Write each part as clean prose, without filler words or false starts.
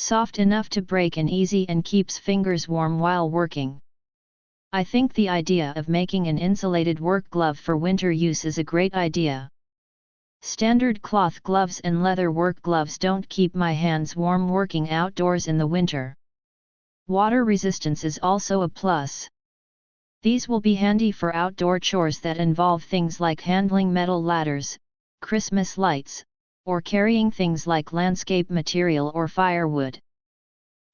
Soft enough to break and easy and keeps fingers warm while working. I think the idea of making an insulated work glove for winter use is a great idea. Standard cloth gloves and leather work gloves don't keep my hands warm working outdoors in the winter. Water resistance is also a plus. These will be handy for outdoor chores that involve things like handling metal ladders, Christmas lights, or carrying things like landscape material or firewood.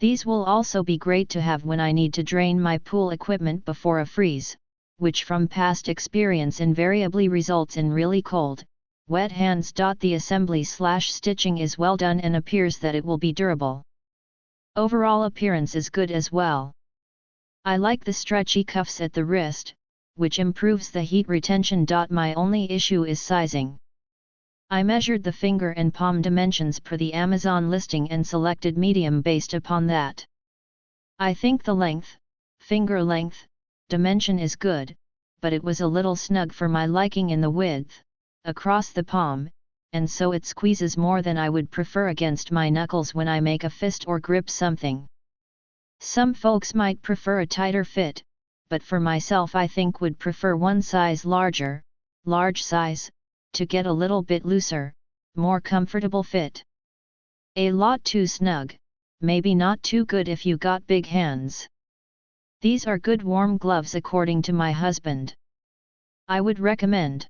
These will also be great to have when I need to drain my pool equipment before a freeze, which from past experience invariably results in really cold, wet hands. The assembly/stitching is well done and appears that it will be durable. Overall appearance is good as well. I like the stretchy cuffs at the wrist, which improves the heat retention. My only issue is sizing. I measured the finger and palm dimensions per the Amazon listing and selected medium based upon that. I think the finger length, dimension is good, but it was a little snug for my liking in the width, across the palm, and so it squeezes more than I would prefer against my knuckles when I make a fist or grip something. Some folks might prefer a tighter fit, but for myself I think would prefer one size larger, large size, to get a little bit looser, more comfortable fit. A lot too snug, maybe not too good if you got big hands. These are good warm gloves according to my husband. I would recommend.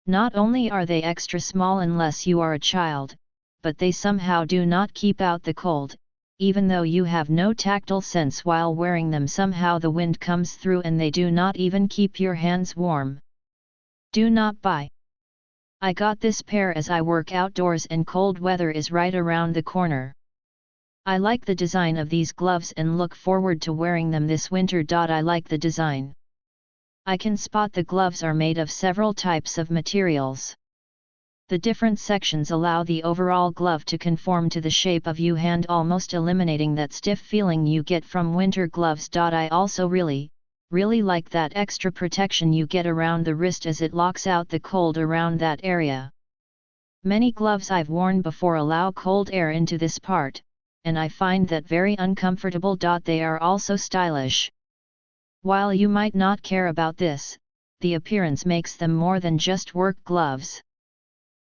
Not only are they extra small unless you are a child, but they somehow do not keep out the cold, even though you have no tactile sense while wearing them. Somehow the wind comes through and they do not even keep your hands warm. Do not buy. I got this pair as I work outdoors and cold weather is right around the corner. I like the design of these gloves and look forward to wearing them this winter. I like the design. I can spot the gloves are made of several types of materials. The different sections allow the overall glove to conform to the shape of your hand, almost eliminating that stiff feeling you get from winter gloves. I also really like that extra protection you get around the wrist as it locks out the cold around that area. Many gloves I've worn before allow cold air into this part, and I find that very uncomfortable. They are also stylish. While you might not care about this, the appearance makes them more than just work gloves.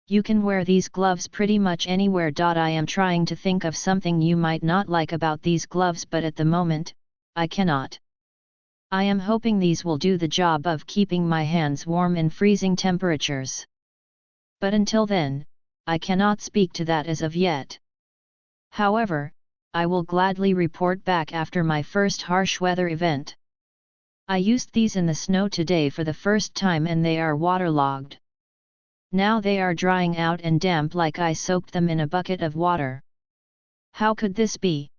You can wear these gloves pretty much anywhere. I am trying to think of something you might not like about these gloves, but at the moment, I cannot. I am hoping these will do the job of keeping my hands warm in freezing temperatures. But until then, I cannot speak to that as of yet. However, I will gladly report back after my first harsh weather event. I used these in the snow today for the first time and they are waterlogged. Now they are drying out and damp like I soaked them in a bucket of water. How could this be?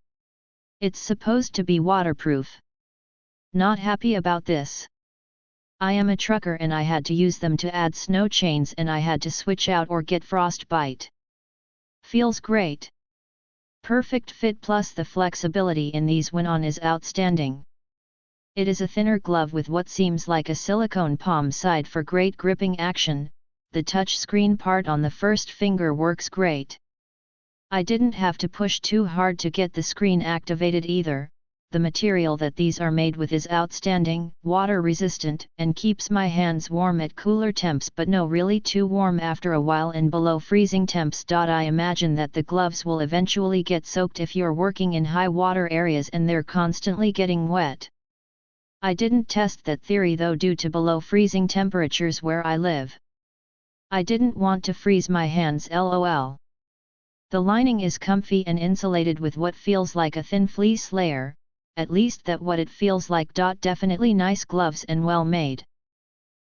It's supposed to be waterproof. Not happy about this. I am a trucker and I had to use them to add snow chains and I had to switch out or get frostbite. Feels great. Perfect fit plus the flexibility in these when on is outstanding. It is a thinner glove with what seems like a silicone palm side for great gripping action. The touch screen part on the first finger works great. I didn't have to push too hard to get the screen activated either. The material that these are made with is outstanding, water resistant, and keeps my hands warm at cooler temps but no really too warm after a while in below freezing temps. I imagine that the gloves will eventually get soaked if you're working in high water areas and they're constantly getting wet. I didn't test that theory though due to below freezing temperatures where I live. I didn't want to freeze my hands lol. The lining is comfy and insulated with what feels like a thin fleece layer, at least that's what it feels like. Definitely nice gloves and well made.